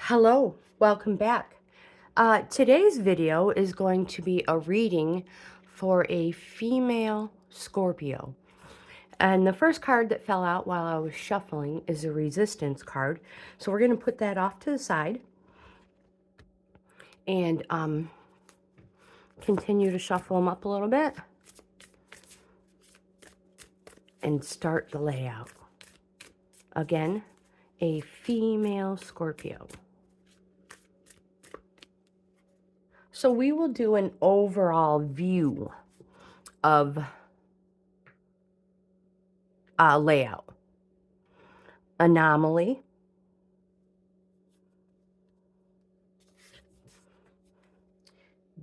Hello, welcome back. Today's video is going to be a reading for a female Scorpio. And the first card that fell out while I was shuffling is a resistance card. So we're going to put that off to the side and continue to shuffle them up a little bit and start the layout. Again, a female Scorpio. So we will do an overall view of layout. Anomaly,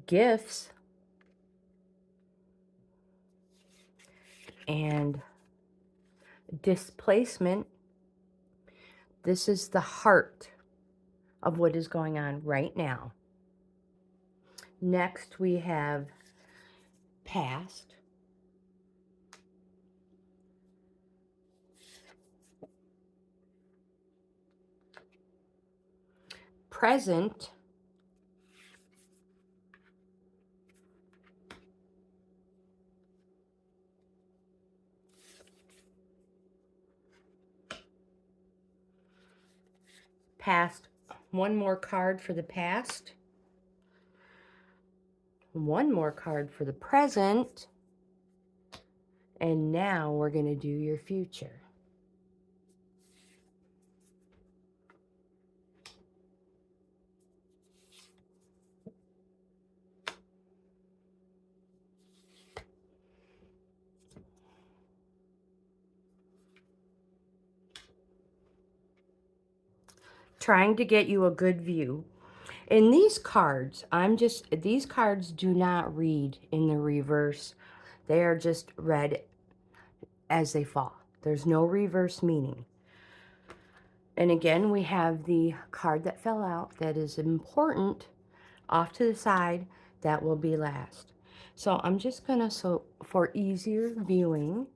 gifts, and displacement. This is the heart of what is going on right now. Next, we have past, present, past, one more card for the past, one more card for the present, and now we're going to do your future. Trying to get you a good view. In these cards, these cards do not read in the reverse. They are just read as they fall. There's no reverse meaning. And again, we have the card that fell out that is important off to the side. That will be last. So I'm just going to, for easier viewing,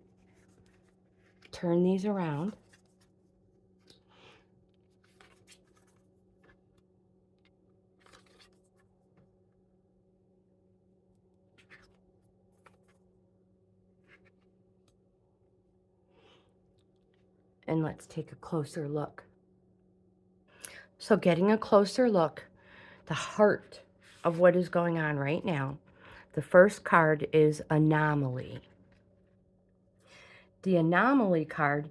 turn these around. And let's take a closer look. So getting a closer look, the heart of what is going on right now. The first card is anomaly. The anomaly card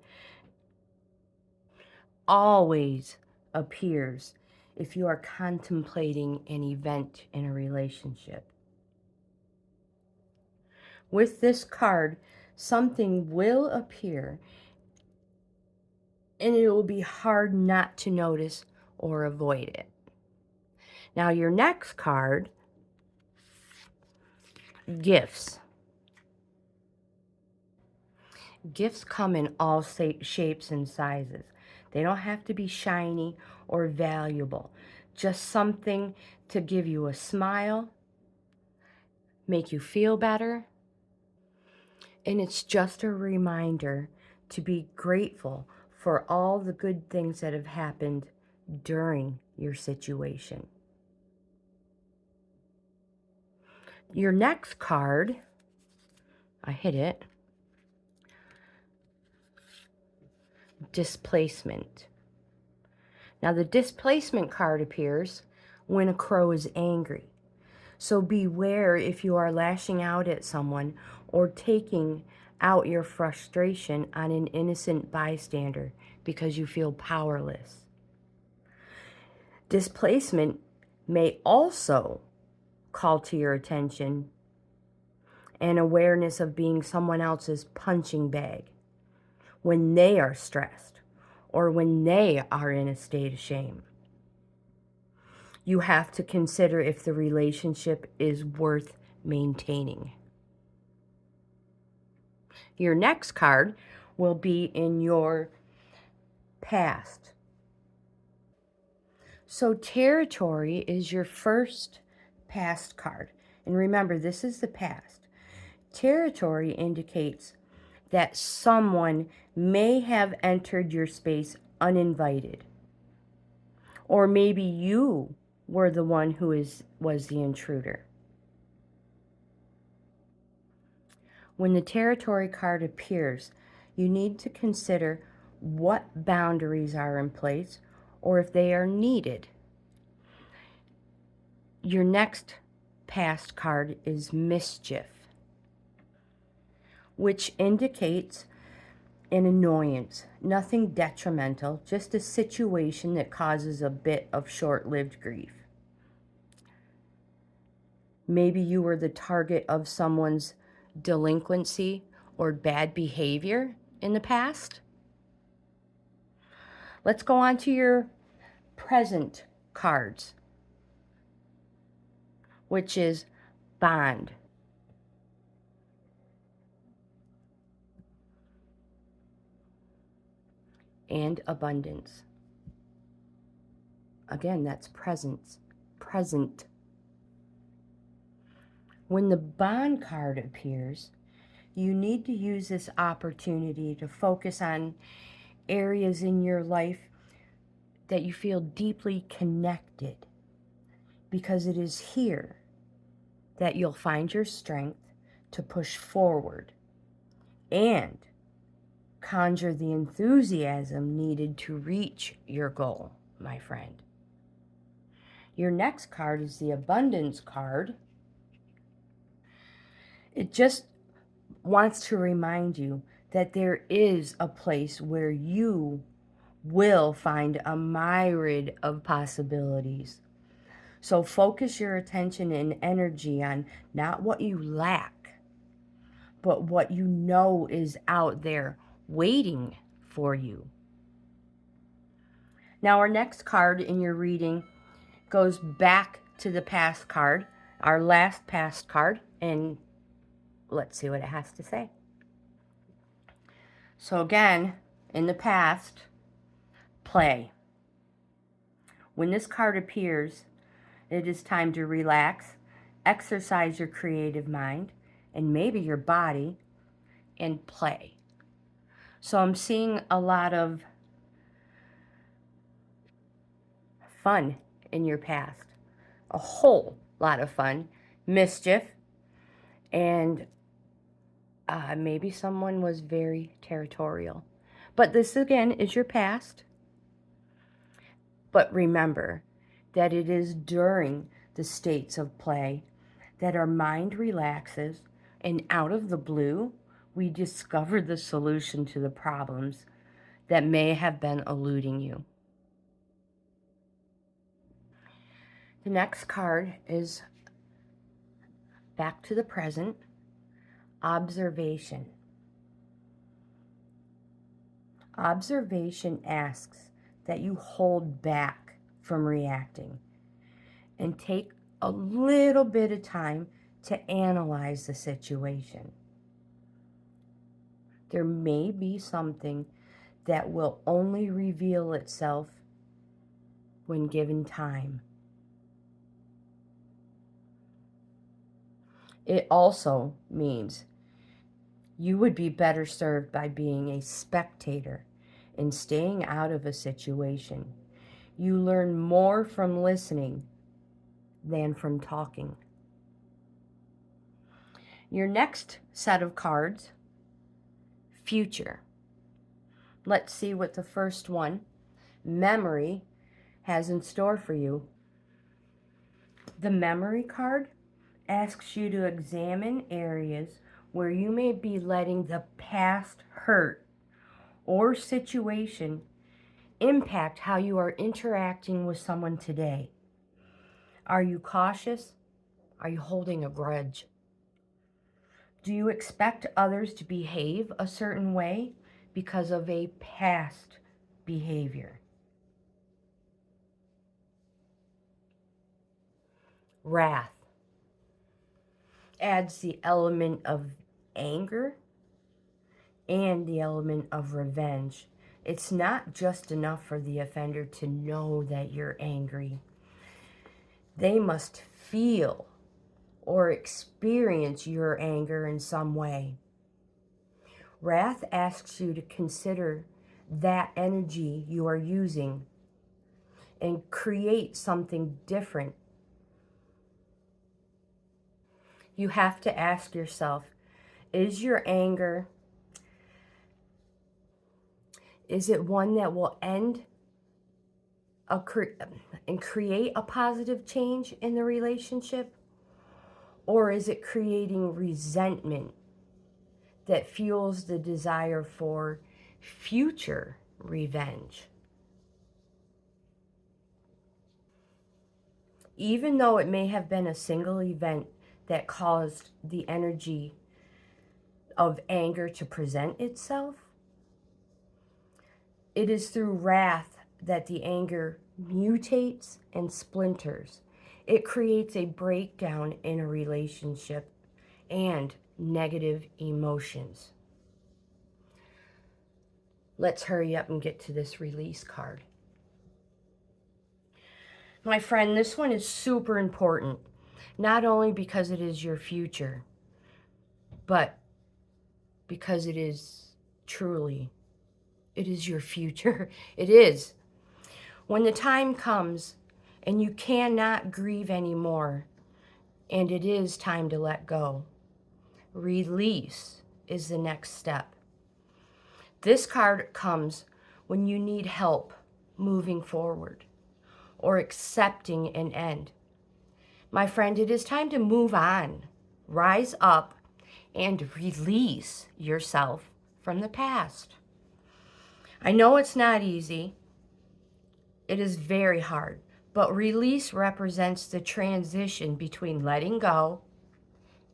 always appears if you are contemplating an event in a relationship. With this card, something will appear and it will be hard not to notice or avoid it. Now your next card, gifts. Gifts come in all shapes and sizes. They don't have to be shiny or valuable. Just something to give you a smile, make you feel better. And it's just a reminder to be grateful for all the good things that have happened during your situation. Your next card, I hit it, displacement. Now the displacement card appears when a crow is angry. So beware if you are lashing out at someone or taking out your frustration on an innocent bystander because you feel powerless. Displacement may also call to your attention an awareness of being someone else's punching bag when they are stressed or when they are in a state of shame. You have to consider if the relationship is worth maintaining. Your next card will be in your past. So territory is your first past card. And remember, this is the past. Territory indicates that someone may have entered your space uninvited, Or maybe you were the one who was the intruder. When the territory card appears, you need to consider what boundaries are in place or if they are needed. Your next past card is mischief, which indicates an annoyance, nothing detrimental, just a situation that causes a bit of short-lived grief. Maybe you were the target of someone's delinquency or bad behavior in the past. Let's go on to your present cards, which is bond. And abundance. Again, that's presence. Present. When the bond card appears, you need to use this opportunity to focus on areas in your life that you feel deeply connected, because it is here that you'll find your strength to push forward and conjure the enthusiasm needed to reach your goal, my friend. Your next card is the abundance card. It just wants to remind you that there is a place where you will find a myriad of possibilities. So focus your attention and energy on not what you lack, but what you know is out there waiting for you. Now, our next card in your reading goes back to the past card, our last past card, and let's see what it has to say. So again, in the past, play. When this card appears, it is time to relax, exercise your creative mind, and maybe your body, and play. So I'm seeing a lot of fun in your past. A whole lot of fun, mischief, and maybe someone was very territorial. But this, again, is your past. But remember that it is during the states of play that our mind relaxes, and out of the blue, we discover the solution to the problems that may have been eluding you. The next card is back to the present, observation. Observation asks that you hold back from reacting and take a little bit of time to analyze the situation. There may be something that will only reveal itself when given time. It also means you would be better served by being a spectator and staying out of a situation. You learn more from listening than from talking. Your next set of cards, future. Let's see what the first one, memory, has in store for you. The memory card asks you to examine areas where you may be letting the past hurt or situation impact how you are interacting with someone today. Are you cautious? Are you holding a grudge? Do you expect others to behave a certain way because of a past behavior? Wrath adds the element of anger and the element of revenge. It's not just enough for the offender to know that you're angry. They must feel or experience your anger in some way. Wrath asks you to consider that energy you are using and create something different. You have to ask yourself, is your anger, is it one that will end and create a positive change in the relationship? Or is it creating resentment that fuels the desire for future revenge? Even though it may have been a single event that caused the energy of anger to present itself, it is through wrath that the anger mutates and splinters. It creates a breakdown in a relationship and negative emotions. Let's hurry up and get to this release card. My friend, this one is super important, not only because it is your future, but because it is truly, it is your future. It is. When the time comes and you cannot grieve anymore, and it is time to let go, release is the next step. This card comes when you need help moving forward or accepting an end. My friend, it is time to move on, rise up, and release yourself from the past. I know it's not easy. It is very hard, but release represents the transition between letting go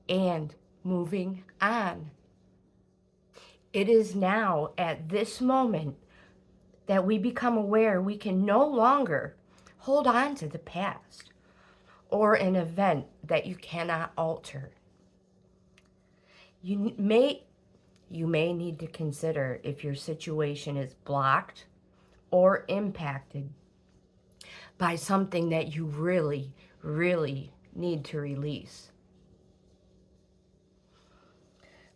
and moving on. It is now, at this moment, that we become aware we can no longer hold on to the past or an event that you cannot alter. You may need to consider if your situation is blocked or impacted by something that you really, really need to release.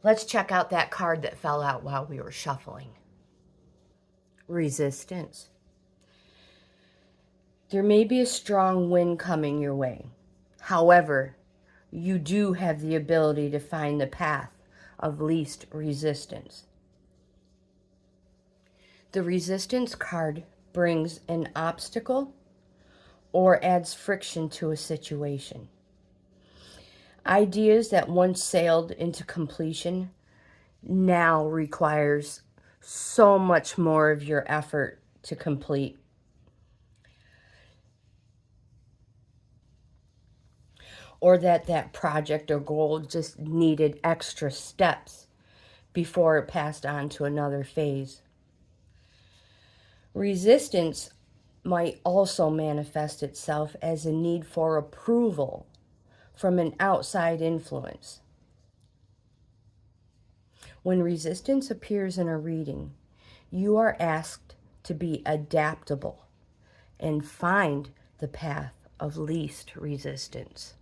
Let's check out that card that fell out while we were shuffling. Resistance. There may be a strong wind coming your way. However, you do have the ability to find the path of least resistance. The resistance card brings an obstacle or adds friction to a situation. Ideas that once sailed into completion now requires so much more of your effort to complete. Or that project or goal just needed extra steps before it passed on to another phase. Resistance might also manifest itself as a need for approval from an outside influence. When resistance appears in a reading, you are asked to be adaptable and find the path of least resistance.